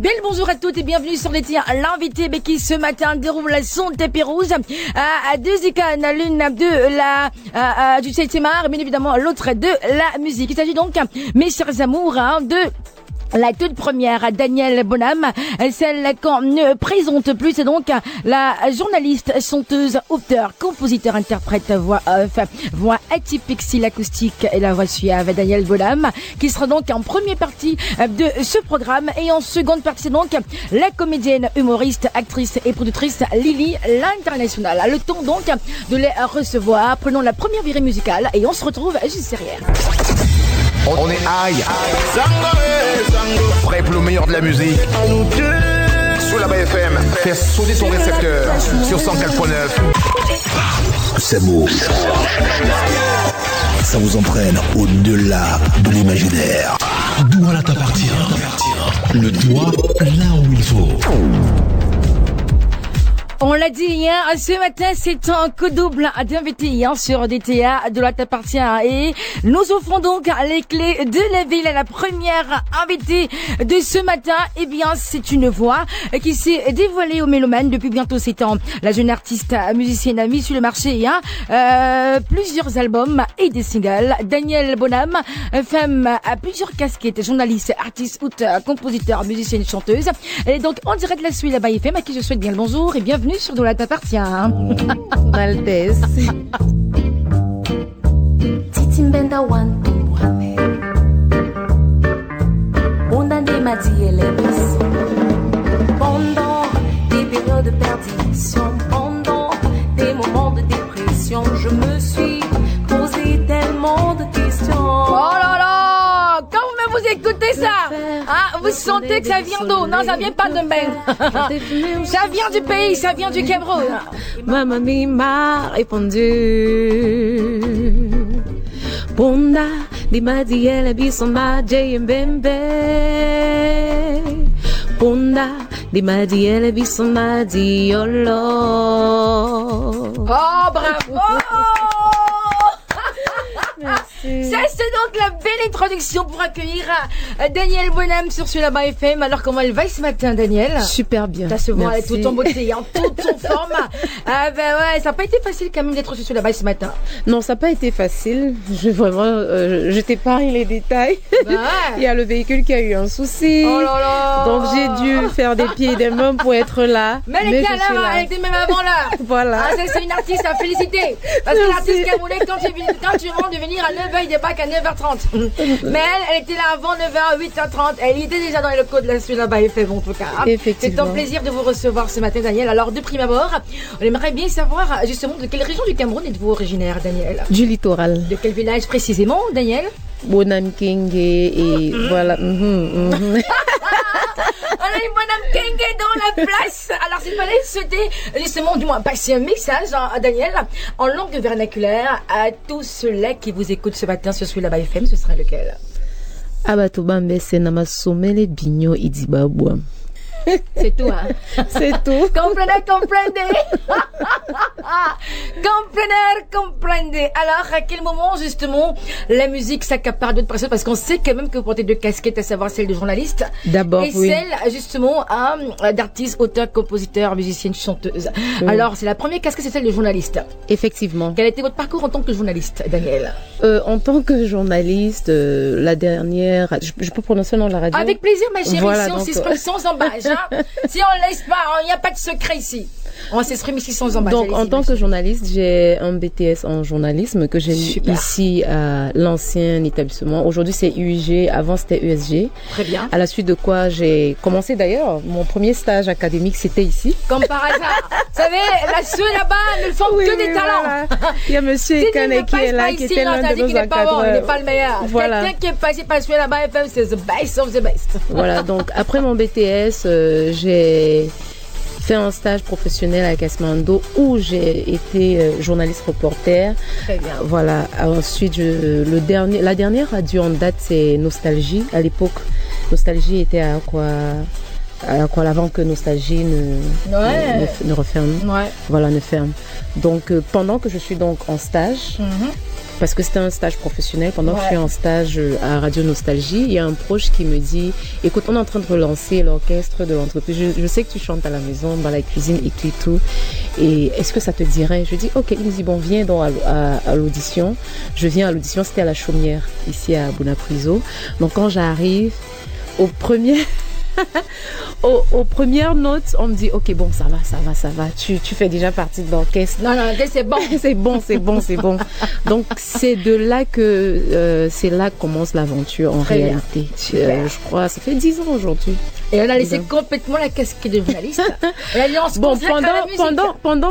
Bien le bonjour à toutes et bienvenue sur DTIA. L'invité qui ce matin déroule son tapis rouge à deux icônes, l'une de la du 7e art, bien évidemment l'autre de la musique. Il s'agit donc, mes chers amours, de la toute première, Danielle Bonhomme, celle qu'on ne présente plus, c'est donc la journaliste, chanteuse, auteure, compositeur, interprète, voix off, voix atypique, style acoustique et la voix suave, Danielle Bonhomme, qui sera donc en première partie de ce programme, et en seconde partie, c'est donc la comédienne, humoriste, actrice et productrice Lily l'International. Le temps donc de les recevoir. Prenons la première virée musicale et on se retrouve juste derrière. On est high, prêt pour le meilleur de la musique. Sous la FM, fais sauter ton récepteur sur 104.9. C'est beau. Ça vous entraîne au-delà de l'imaginaire. Doigt t'appartient. Le doigt là où il faut. On l'a dit hier, ce matin, c'est un coup double d'invités sur DTIA, de la t'appartient, et nous offrons donc les clés de la ville à la première invitée de ce matin. Eh bien, c'est une voix qui s'est dévoilée aux mélomanes depuis bientôt 7 ans. La jeune artiste musicienne a mis sur le marché plusieurs albums et des singles. Danielle Bonhomme, femme à plusieurs casquettes, journaliste, artiste, auteur, compositeur, musicienne, chanteuse. Elle est donc en direct de la suite là-bas FM, à qui je souhaite bien le bonjour et bienvenue sur Dola t'appartient. Maltese. Titimbenda one Onda de madi elebis. Pendant des périodes de perdition, pendant des moments de dépression, je me suis posé tellement de questions. Oh là là! Quand vous écoutez ça, vous sentez que ça vient d'où? Non, ça vient pas de mer. Ça vient du pays, ça vient du Cameroun. Ma mamie m'a répondu. Bonda, di madi elebis ma jembembe. Bonda, di madi elebis ma diolo. Oh, bravo! Merci. Ça, c'est donc la belle introduction pour accueillir Danielle Bonhomme sur Sulaba FM. Alors, comment elle va ce matin, Danielle? Super bien. Ça se voit, elle est Merci. toute en beauté, en toute en forme. Ah ben ouais, ça n'a pas été facile quand même d'être sur Sulaba ce matin. Non, ça n'a pas été facile. Je t'épargne les détails. Ben ouais. Il y a le véhicule qui a eu un souci. Oh là là. Donc j'ai dû faire des pieds et des mains pour être là. Mais elle était à je suis l'heure, là. elle était même avant l'heure. Voilà. Ah, ça, c'est une artiste à féliciter. Parce que l'artiste camerounais, quand tu rentres de venir à 9h, il débarque à 9h30. Mais elle était là avant 9h, 8h30. Elle était déjà dans le code de la suite là-bas, FM en tout cas. Effectivement. C'est un plaisir de vous recevoir ce matin, Daniel. Alors, de prime abord, on aimerait bien savoir justement de quelle région du Cameroun êtes-vous originaire, Daniel? Du littoral. De quel village précisément, Daniel? Bonam Kenge et voilà. On a une Madame Kenge dans la place. Alors, s'il fallait souhaiter, justement, du moins, passer un message à Daniel en langue vernaculaire à tous ceux-là qui vous écoutent ce matin sur Sulaba FM, ce serait lequel? Abatobambe senama somele binyo idibabwa. C'est tout, hein? C'est tout. Comprenez. Comprenez. Alors, à quel moment, justement, la musique s'accapare d'autres personnes? Parce qu'on sait quand même que vous portez deux casquettes, à savoir celle de journaliste. D'abord, et oui. celle, justement, d'artiste, auteur, compositeur, musicienne, chanteuse. Oui. Alors, c'est la première casquette, c'est celle de journaliste. Effectivement. Quel a été votre parcours en tant que journaliste, Daniel? En tant que journaliste, la dernière, je peux prononcer le nom de la radio? Avec plaisir, ma chérie, Voilà, si on donc, s'exprime sans embâche, hein. Si on laisse pas, il n'y a pas de secret ici. On s'exprime ici sans embâche. Donc, en tant que journaliste, j'ai un BTS en journalisme que j'ai eu Super. ici à l'ancien établissement. Aujourd'hui, c'est UIG. Avant, c'était USG. Très bien. À la suite de quoi, j'ai commencé d'ailleurs. Mon premier stage académique, c'était ici. Comme par hasard. Vous savez, ceux là-bas ne font que des talents. Voilà. Il y a monsieur Si tu Ekane ne qui est passes là, pas qui ici, était non, l'un ça de dit nos qu'il n'est pas bon, il n'est encadreurs. pas le meilleur. Voilà. Quelqu'un qui est passé par celui là-bas, FM, c'est the best of the best. Voilà, donc après mon BTS, j'ai fait un stage professionnel à Kasmando où j'ai été journaliste reporter. Très bien. Voilà, ensuite la dernière radio en date c'est Nostalgie. À l'époque, Nostalgie était à quoi avant que Nostalgie ne referme. Ouais. Voilà, ne ferme. Donc, pendant que je suis donc en stage, parce que c'était un stage professionnel, pendant que je suis en stage à Radio Nostalgie, il y a un proche qui me dit, écoute, on est en train de relancer l'orchestre de l'entreprise. Je sais que tu chantes à la maison, dans la cuisine et tout. Et est-ce que ça te dirait? Je dis, ok. Il me dit, bon, viens donc à l'audition. Je viens à l'audition, c'était à la Chaumière, ici à Bonapriso. Donc, quand j'arrive, aux premières notes, on me dit ok, bon, ça va, tu fais déjà partie de l'orchestre. Non, c'est bon. c'est bon. Donc c'est là que commence l'aventure en réalité. Je crois, ça fait 10 ans aujourd'hui. Et on a laissé complètement la casquette de journaliste. Bon,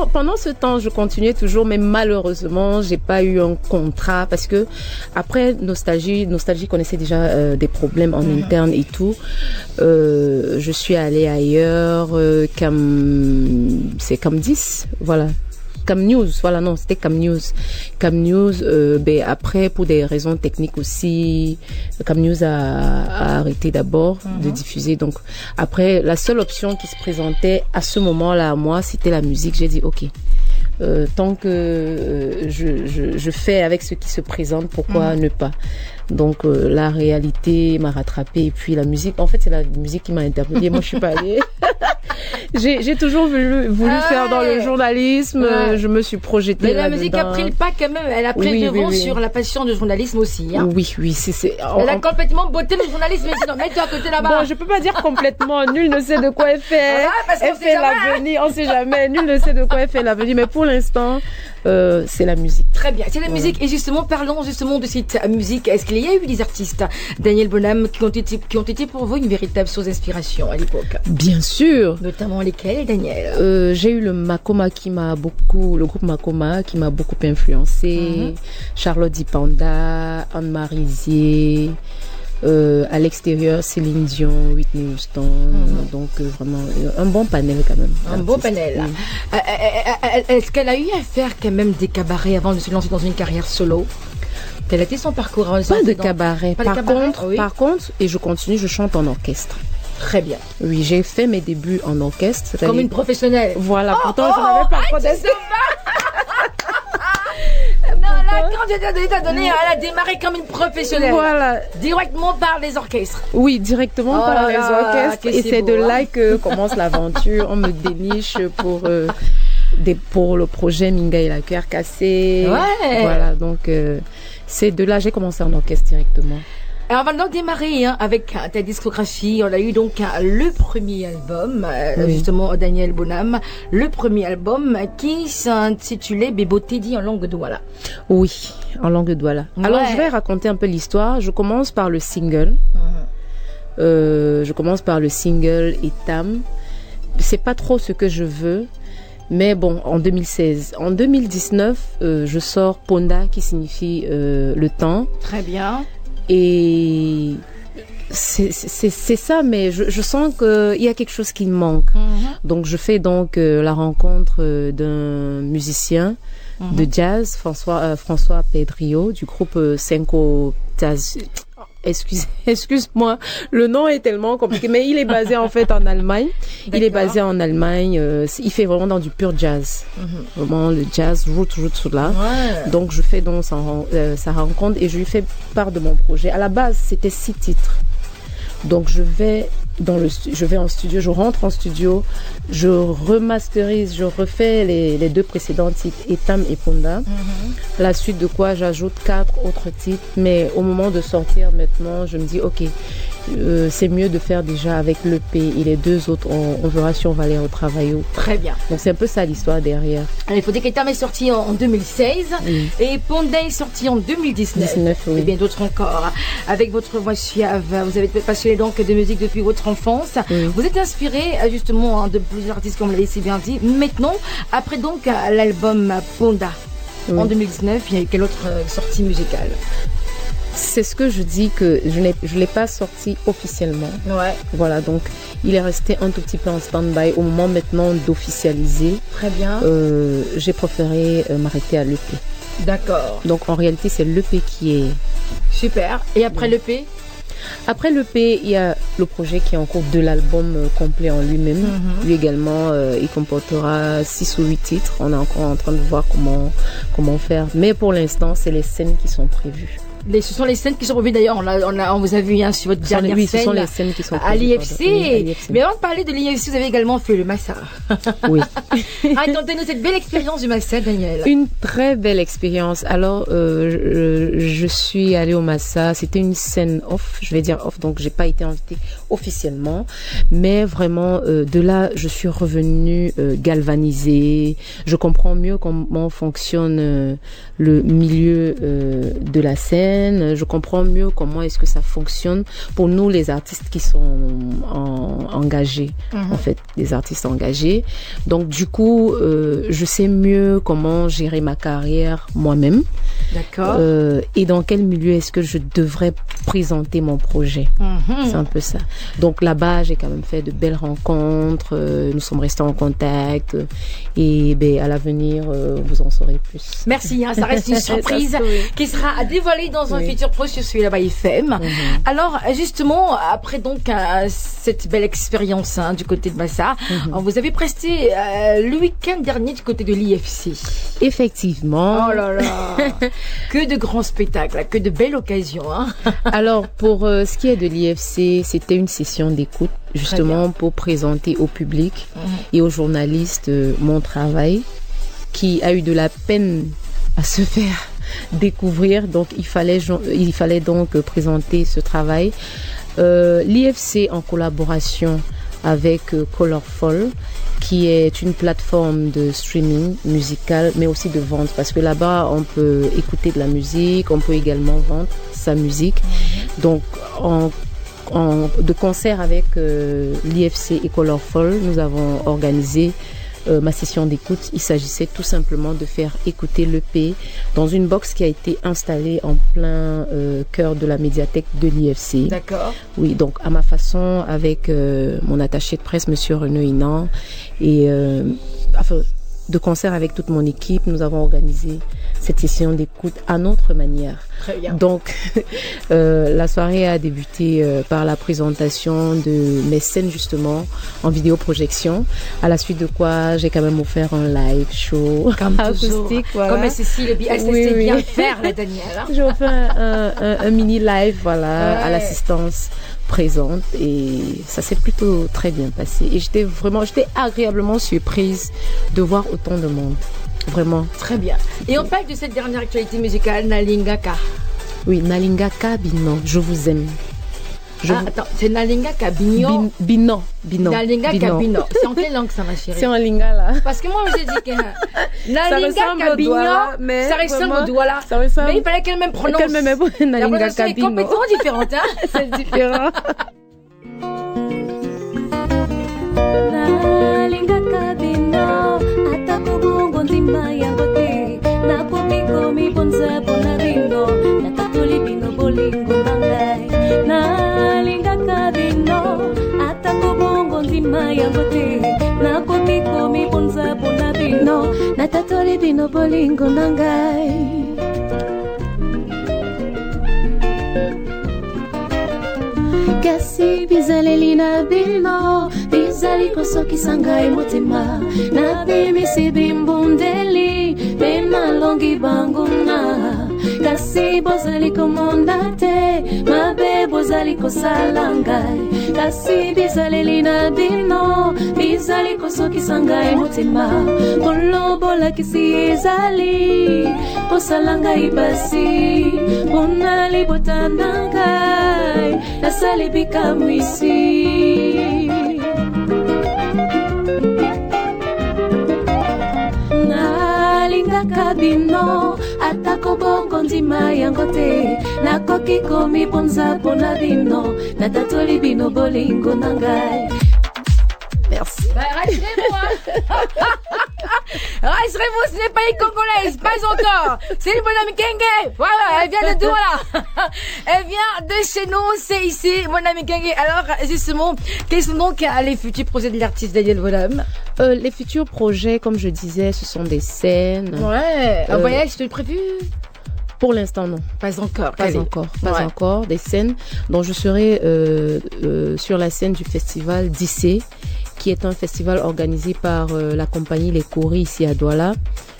pendant ce temps, je continuais toujours, mais malheureusement, j'ai pas eu un contrat parce que après Nostalgie connaissait déjà des problèmes en interne et tout. Je suis allée ailleurs, c'est Cam 10, voilà. Cam News, voilà, non, c'était Cam News. Cam News, après, pour des raisons techniques aussi, Cam News a arrêté d'abord de diffuser. Donc, après, la seule option qui se présentait à ce moment-là à moi, c'était la musique. J'ai dit, ok, tant que je fais avec ce qui se présente, pourquoi ne pas? Donc la réalité m'a rattrapée et puis la musique, en fait c'est la musique qui m'a interpellée. Moi je suis pas allée. J'ai toujours voulu faire dans le journalisme. Je me suis projetée mais là-dedans. La musique a pris le pas quand même. Elle a pris le devant sur la passion du journalisme aussi. Hein. Oui, c'est. Elle a complètement botté le journalisme. Mais sinon, mets-toi à côté là-bas. Bon, je peux pas dire complètement. Nul ne sait de quoi elle fait. Voilà, parce qu'on elle fait l'avenir. On sait jamais. Nul ne sait de quoi elle fait l'avenir. Mais pour l'instant, c'est la musique. Très bien, c'est la musique. Et justement, parlons justement de cette musique. Est-ce qu'il y a eu des artistes, Daniel Bonham, qui ont été pour vous une véritable source d'inspiration à l'époque? Bien sûr. Notamment lesquels, Daniel? J'ai eu le groupe Makoma qui m'a beaucoup influencé. Charlotte Dipanda, Anne-Marie Zier. À l'extérieur, Céline Dion, Whitney Houston, donc vraiment un bon panel quand même. Un beau panel. Oui. Est-ce qu'elle a eu à faire quand même des cabarets avant de se lancer dans une carrière solo? Quel a été son parcours? Pas de cabaret. Par contre, et je continue, je chante en orchestre. Très bien. Oui, j'ai fait mes débuts en orchestre. Comme une professionnelle. Voilà, pourtant je n'avais pas protesté. Quand tu as donné, elle a démarré comme une professionnelle. Voilà. Directement par les orchestres. Oui, directement par les orchestres. Et c'est de là que commence l'aventure. On me déniche pour le projet Minga et la cuillère cassée. Ouais. Voilà, donc c'est de là que j'ai commencé en orchestre directement. Alors on va donc démarrer avec ta discographie. On a eu donc le premier album, justement Daniel Bonham, le premier album qui s'intitulait Bebo Teddy en langue douala. Oui, en langue douala. Ouais. Alors je vais raconter un peu l'histoire. Je commence par le single. Etam. C'est pas trop ce que je veux. Mais bon, en 2016. En 2019, je sors Ponda qui signifie le temps. Très bien. Et c'est ça, mais je sens qu'il y a quelque chose qui me manque. Donc je fais donc la rencontre d'un musicien de jazz, François Pedrio, du groupe Cinco Jazz. Excuse-moi, le nom est tellement compliqué, mais il est basé en fait en Allemagne. Il est basé en Allemagne. Il fait vraiment dans du pur jazz, vraiment le jazz root là. Ouais. Donc je fais donc sa rencontre et je lui fais part de mon projet. À la base, c'était 6 titres. Donc je vais en studio, je rentre en studio, je remasterise, je refais les 2 précédents titres, Etam et Ponda. La suite de quoi j'ajoute 4 autres titres, mais au moment de sortir maintenant, je me dis ok, c'est mieux de faire déjà avec l'EP et les 2 autres, on verra si on va les retravailler. Très bien. Donc c'est un peu ça l'histoire derrière. Alors, il faut dire qu'Etam est sorti en 2016 et Ponda est sorti en 2019. Oui. Et bien d'autres encore. Avec votre voix suave, vous avez été passionné donc de musique depuis votre enfance. Vous êtes inspiré justement de plusieurs artistes comme vous l'avez si bien dit. Maintenant, après donc l'album Ponda en 2019, il y a eu quelle autre sortie musicale? C'est ce que je dis, que je l'ai pas sorti officiellement. Ouais. Voilà, donc il est resté un tout petit peu en stand-by. Au moment maintenant d'officialiser, très bien. J'ai préféré m'arrêter à l'EP. D'accord. Donc en réalité, c'est l'EP qui est... Super. Et après l'EP? Après l'EP, il y a le projet qui est en cours de l'album complet en lui-même. Lui également, il comportera 6 ou 8 titres. On est encore en train de voir comment faire. Mais pour l'instant, c'est les scènes qui sont prévues. Ce sont les scènes qui sont prévues d'ailleurs. On vous a vu sur votre dernière scène. Oui, ce sont les scènes qui sont prévues. À l'IFC. Mais avant de parler de l'IFC, vous avez également fait le Massa. Oui. Racontez-nous cette belle expérience du Massa, Daniel. Une très belle expérience. Alors, je suis allée au Massa. C'était une scène off, je vais dire off, donc j'ai pas été invitée officiellement. Mais vraiment, de là, je suis revenue galvanisée. Je comprends mieux comment fonctionne le milieu de la scène. Je comprends mieux comment est-ce que ça fonctionne pour nous les artistes qui sont engagés, en fait, des artistes engagés. Donc du coup, je sais mieux comment gérer ma carrière moi-même. D'accord. Et dans quel milieu est-ce que je devrais présenter mon projet. C'est un peu ça. Donc là-bas, j'ai quand même fait de belles rencontres. Nous sommes restés en contact. Et à l'avenir, vous en saurez plus. Merci, ça reste une surprise qui sera dévoilée dans un futur proche sur la BFM. Alors, justement, après donc cette belle expérience du côté de Massa, vous avez presté le week-end dernier du côté de l'IFC. Effectivement. Oh là là. Que de grands spectacles, que de belles occasions. Alors, pour ce qui est de l'IFC, c'était une session d'écoute, justement pour présenter au public et aux journalistes mon travail, qui a eu de la peine à se faire découvrir. Donc, il fallait donc présenter ce travail. L'IFC, en collaboration avec Colorful, qui est une plateforme de streaming musical, mais aussi de vente, parce que là-bas, on peut écouter de la musique, on peut également vendre sa musique. Donc, de concert avec l'IFC et Colorful, nous avons organisé ma session d'écoute. Il s'agissait tout simplement de faire écouter l'EP dans une box qui a été installée en plein cœur de la médiathèque de l'IFC. D'accord. Oui, donc à ma façon, avec mon attaché de presse, Monsieur Renaud Inan, et de concert avec toute mon équipe, nous avons organisé cette session d'écoute à notre manière. Très bien. Donc, la soirée a débuté par la présentation de mes scènes justement en vidéoprojection, à la suite de quoi j'ai quand même offert un live show comme acoustique. Voilà. Comme Cécile, elle sait bien faire, la Danielle. J'ai offert un mini live, à l'assistance présente, et ça s'est plutôt très bien passé. Et j'étais agréablement surprise de voir autant de monde. Vraiment. Très bien. Et on parle de cette dernière actualité musicale, Nalingaka. Oui, Nalingaka Bino, je vous aime. Attends, c'est Nalingaka Bino. Bino. Nalingaka Bino. C'est en quelle langue ça, ma chérie? C'est en lingala. Parce que moi, j'ai dit que Nalingaka Bino, ça ressemble au Douala. Mais il fallait qu'elle même prononce. La prononciation est complètement différente. C'est différent. Nalingaka Bino, atako bongo nzima yango te. Nakomi komi bonza bona bino, natatoli bino bolingo nangai. Nalingaka Bino, atako bongo nzima yango te. Nakomi komi bonza bona bino, natatoli bino bolingo nangai. Kasi bizaleli na bino, bizali kosokisa ngai motema. Nabimisi bimbundeli, benalongi banguna. Kasi bozali komonda te, mabe bozali kosala ngai. Kasi bizaleli na bino, bizali kosokisa ngai motema. Bolobolakisi ezali, kosala ngai basi. Bonali botana ngai, nasali bikamwisi. Nalingaka bino, atako bongo nzima yango te. Nakoki komi bonza pona bino, natatoli bino bolingo nangai. Merci. Rassurez-vous, rassurez-vous, ce n'est pas une Congolaise, pas encore. C'est une bonne amie Kenge. Voilà, elle vient de Douala. Elle vient de chez nous, c'est ici, mon amie Kenge. Alors, justement, quels sont donc les futurs projets de l'artiste Daniel Bonhomme? Les futurs projets, comme je disais, ce sont des scènes. Ouais, un voyage, tu le prévu? Pour l'instant, non. Pas encore. Pas encore des scènes. Donc, je serai sur la scène du festival d'Issé, qui est un festival organisé par la compagnie Les Coris ici à Douala.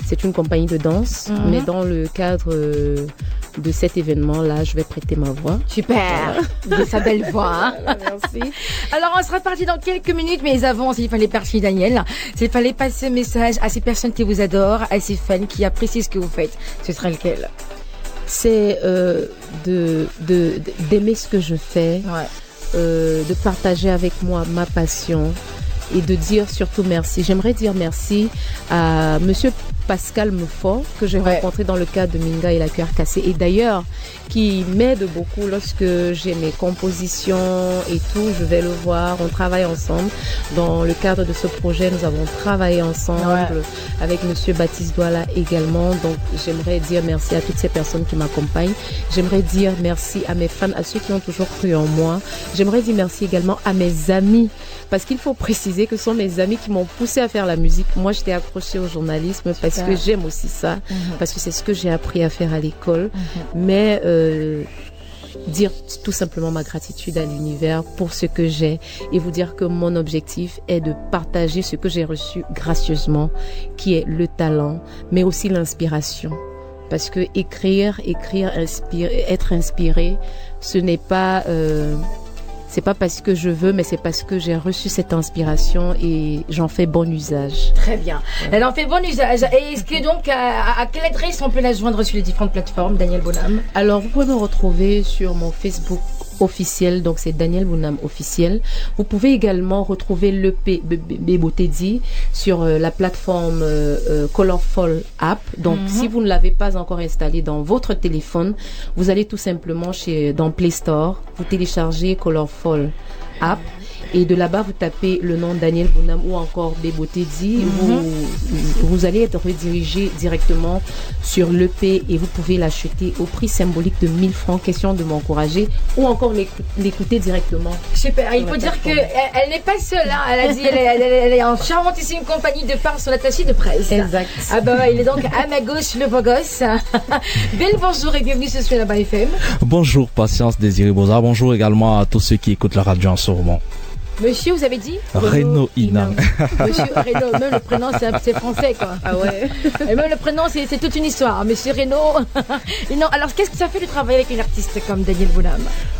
C'est une compagnie de danse, mais dans le cadre de cet événement-là, je vais prêter ma voix. Super, de sa belle voix. Hein. Merci. Alors, on sera parti dans quelques minutes, mais avant, s'il fallait partir, Daniel, s'il fallait passer un message à ces personnes qui vous adorent, à ces fans qui apprécient ce que vous faites, ce serait lequel? C'est d'aimer ce que je fais, de partager avec moi ma passion et de dire surtout merci. J'aimerais dire merci à Monsieur Pascal Mefort, que j'ai rencontré dans le cadre de Minga et la cuillère cassée, et d'ailleurs qui m'aide beaucoup lorsque j'ai mes compositions et tout. Je vais le voir, on travaille ensemble dans le cadre de ce projet. Nous avons travaillé ensemble avec Monsieur Baptiste Douala également. Donc j'aimerais dire merci à toutes ces personnes qui m'accompagnent. J'aimerais dire merci à mes fans, à ceux qui ont toujours cru en moi. J'aimerais dire merci également à mes amis, parce qu'il faut préciser que ce sont mes amis qui m'ont poussé à faire la musique. Moi, j'étais accrochée au journalisme parce que j'aime aussi ça, parce que c'est ce que j'ai appris à faire à l'école. Mais dire tout simplement ma gratitude à l'univers pour ce que j'ai et vous dire que mon objectif est de partager ce que j'ai reçu gracieusement, qui est le talent, mais aussi l'inspiration. Parce que écrire, être inspiré, ce n'est pas... c'est pas parce que je veux, mais c'est parce que j'ai reçu cette inspiration et j'en fais bon usage. Très bien. Elle en fait bon usage. Et est-ce que donc, à quelle adresse on peut la joindre sur les différentes plateformes, Daniel Bonham? Alors, vous pouvez me retrouver sur mon Facebook officiel, donc c'est Daniel Bonham officiel. Vous pouvez également retrouver l'EP Bebo Teddy sur la plateforme Colorful App. Donc si vous ne l'avez pas encore installé dans votre téléphone, vous allez tout simplement dans Play Store, vous téléchargez Colorful App. Et de là-bas, vous tapez le nom Daniel Bonham ou encore Bebo Teddy. Vous allez être redirigé directement sur l'EP et vous pouvez l'acheter au prix symbolique de 1000 francs. Question de m'encourager ou encore l'écouter directement. Super. Il faut dire qu'elle n'est pas seule. Hein. Elle a dit elle est en charmantissime compagnie de par son attaché de presse. Exact. Ah bah, il est donc à ma gauche, le beau gosse. Belle bonjour et bienvenue sur Soulaba FM. Bonjour, Patience Désiré Boza. Bonjour également à tous ceux qui écoutent la radio en ce moment. Monsieur, vous avez dit Renaud Inam. Monsieur Renaud, même le prénom c'est français quoi. Ah ouais. Et même le prénom c'est toute une histoire. Monsieur Renaud. Et non, alors qu'est-ce que ça fait de travailler avec une artiste comme Daniel Bonham?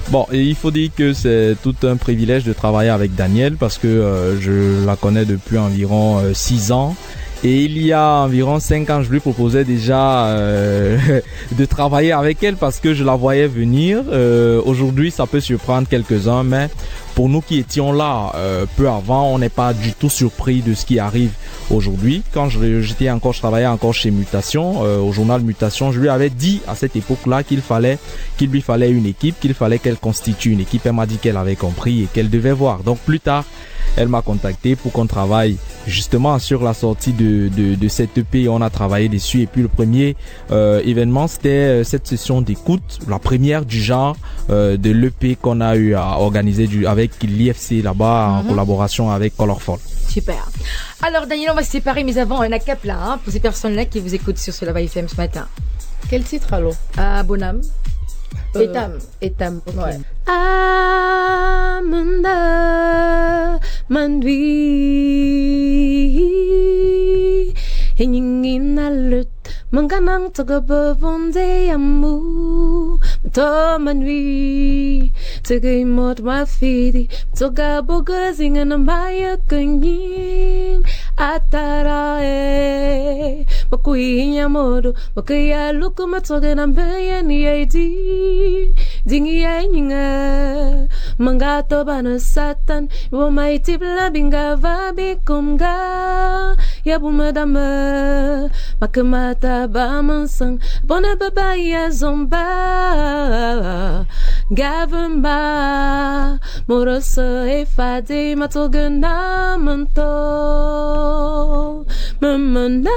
Bon, et il faut dire que c'est tout un privilège de travailler avec Daniel parce que je la connais depuis environ 6 ans. Et il y a environ 5 ans, je lui proposais déjà de travailler avec elle parce que je la voyais venir. Aujourd'hui, ça peut surprendre quelques-uns, mais pour nous qui étions là peu avant, on n'est pas du tout surpris de ce qui arrive aujourd'hui. Quand je travaillais encore chez Mutation, au journal Mutation, je lui avais dit à cette époque-là qu'il lui fallait une équipe, qu'il fallait qu'elle constitue une équipe. Elle m'a dit qu'elle avait compris et qu'elle devait voir. Donc plus tard, elle m'a contacté pour qu'on travaille justement sur la sortie de cette EP. On a travaillé dessus et puis le premier événement, c'était cette session d'écoute, la première du genre de l'EP qu'on a eu à organiser avec l'IFC là-bas en collaboration avec Colorful. Super. Alors Daniel, on va se séparer, mais avant un acapla pour ces personnes-là qui vous écoutent sur Soulaba FM ce matin. Quel titre alors? Bonham. Etam. Ouais. Amanda Mandwi Hingin alut Mangkanang tagababonde amu To Mandwi Tagay mot mafidi Tagabogazingan amaya kanyin Atarae Makuinya modo Makaya luku matoga nambaya ni aidi Dingi ya nyinga Mangato bana satan Wamay tibla binga vabi kumga Yabu madama Makamata ba mansang Bona babaya zomba Gavamba Morosa efade Matoga namanto Mamana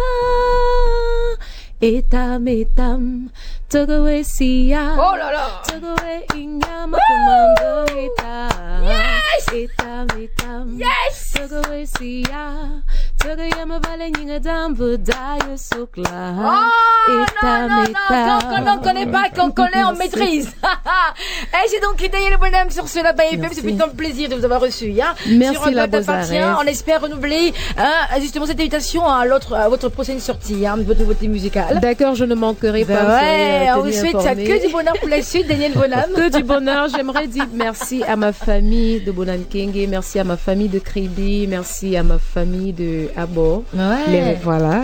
Etam Tagawe siya. Oh là là. Tagawe inya makamanga etam. Yes. Etam. Yes. Tagawe siya. Tagayama vale nyinga dambu dayo sukla. Qu'on connaît pas, qu'on connaît, on maîtrise. Et j'ai donc quitté le bonhomme sur ce Là-bas FM. C'est plutôt un plaisir de vous avoir reçu. Hein, merci la Beaux-Arts. On espère renouveler justement cette invitation à votre prochaine sortie, hein, de votre nouveauté musicale. D'accord, je ne manquerai pas. Ouais, on vous souhaite que du bonheur pour la suite, Daniel Bonham. Que du bonheur. J'aimerais dire merci à ma famille de Bonham Kenge, merci à ma famille de Kribi, merci à ma famille de Abo. Ouais. Voilà.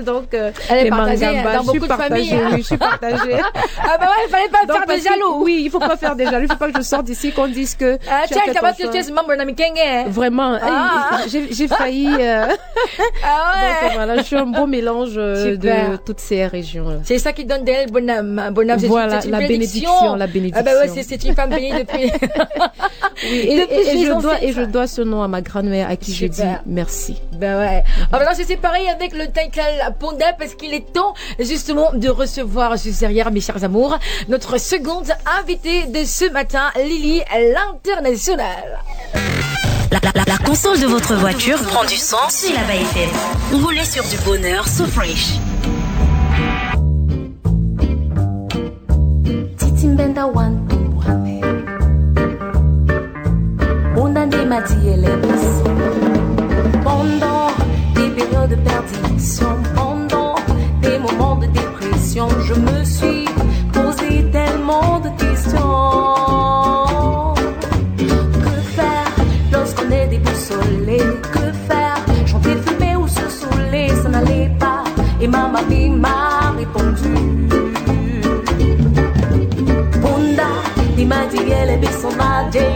Donc, elle est partagée dans beaucoup de familles. Oui, je suis partagée. Ah bah ouais, il fallait pas faire des jaloux. Oui, il faut pas faire des jaloux. Il faut pas que je sorte d'ici qu'on dise que. Tiens, t'as pas que tu es membre de Kenge. Vraiment, j'ai failli. Donc voilà, je suis un beau mélange de toutes ces régions. C'est ça qui donne d'elle Bonham. Bonham, c'est voilà, une la bénédiction. La bénédiction. Ah bah ouais, c'est une femme bénie depuis. Oui, et je dois ce nom à ma grand-mère à qui je dis merci. Ben ouais. Alors maintenant, c'est pareil avec le title Ponda parce qu'il est temps justement de recevoir juste derrière, mes chers amours, notre seconde invitée de ce matin, Lily, l'internationale. La console de votre voiture prend du sens sur La-Bas FM. Roulez sur du bonheur so fresh. Titimbenda wantumbwane Ondande mati elebis Pendant des périodes de perdition, pendant des moments de dépression, je me suis posé tellement de questions. Que faire lorsqu'on est déboussolé? Que faire? Chanter, fumer ou se saouler? Ça n'allait pas et ma mamie m'a répondu. Bunda, il m'a dit elle est son bébé.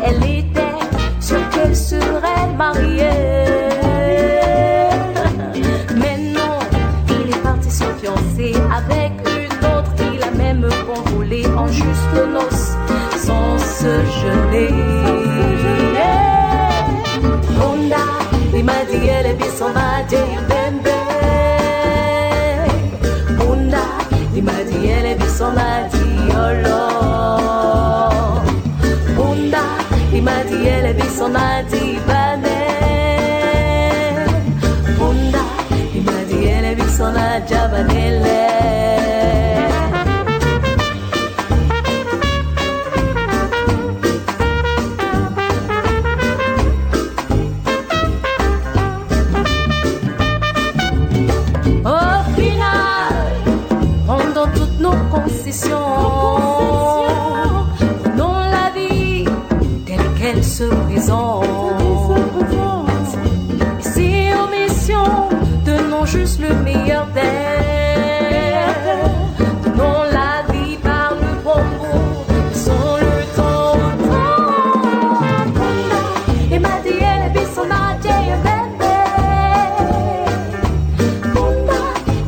Elle était sûre qu'elle serait mariée. Mais non, il est parti se fiancer avec une autre. Il a même convolé en juste noces sans se geler. Onda, il m'a dit elle est bien son bébé. Onda, il m'a dit elle est bien son il m'a dit elle est son adibane. Bunda, il m'a dit elle est son adjabanele. Au final, pendant toutes nos concessions, elle se présente. Si en mission, donnons juste le meilleur d'elle. Donnons la vie par le bon bout, sans le temps. Et m'a dit elle est son bébé.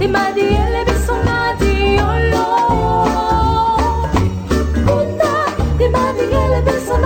Et m'a dit elle est son et m'a dit elle est son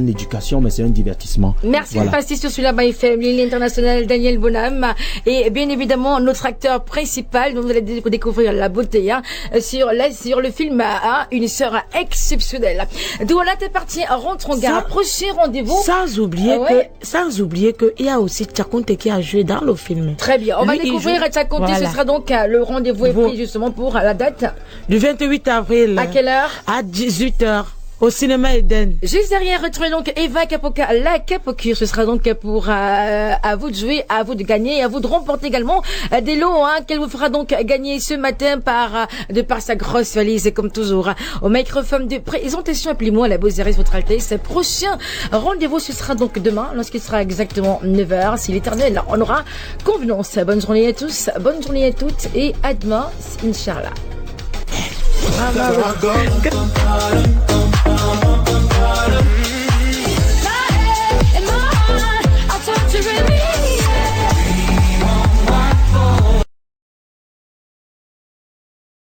éducation, mais c'est un divertissement. Merci de passer sur La-Bas FM, Lily internationale, Daniel Bonham, et bien évidemment notre acteur principal dont vous allez découvrir la beauté, hein, sur le film Une sœur exceptionnelle. D'où là t'es parti, rentre en gare, prochain rendez-vous. Sans oublier que il y a aussi Tchakonte qui a joué dans le film. Très bien, on va découvrir Tchakonte, voilà. Ce sera donc le rendez-vous est pris justement pour la date du 28 avril. À quelle heure? À 18h. Au cinéma Eden. Juste derrière, retrouvez donc Eva Capoca, la Capocure. Ce sera donc pour à vous de jouer, à vous de gagner, à vous de remporter également des lots qu'elle vous fera donc gagner ce matin de par sa grosse valise, comme toujours. Au microphone de présentation, appelez-moi la Beauzérès, votre Altesse. Prochain rendez-vous, ce sera donc demain, lorsqu'il sera exactement 9h. Si l'éternel on aura convenance. Bonne journée à tous, bonne journée à toutes et à demain, Inch'Allah. In my heart, I'll touch you in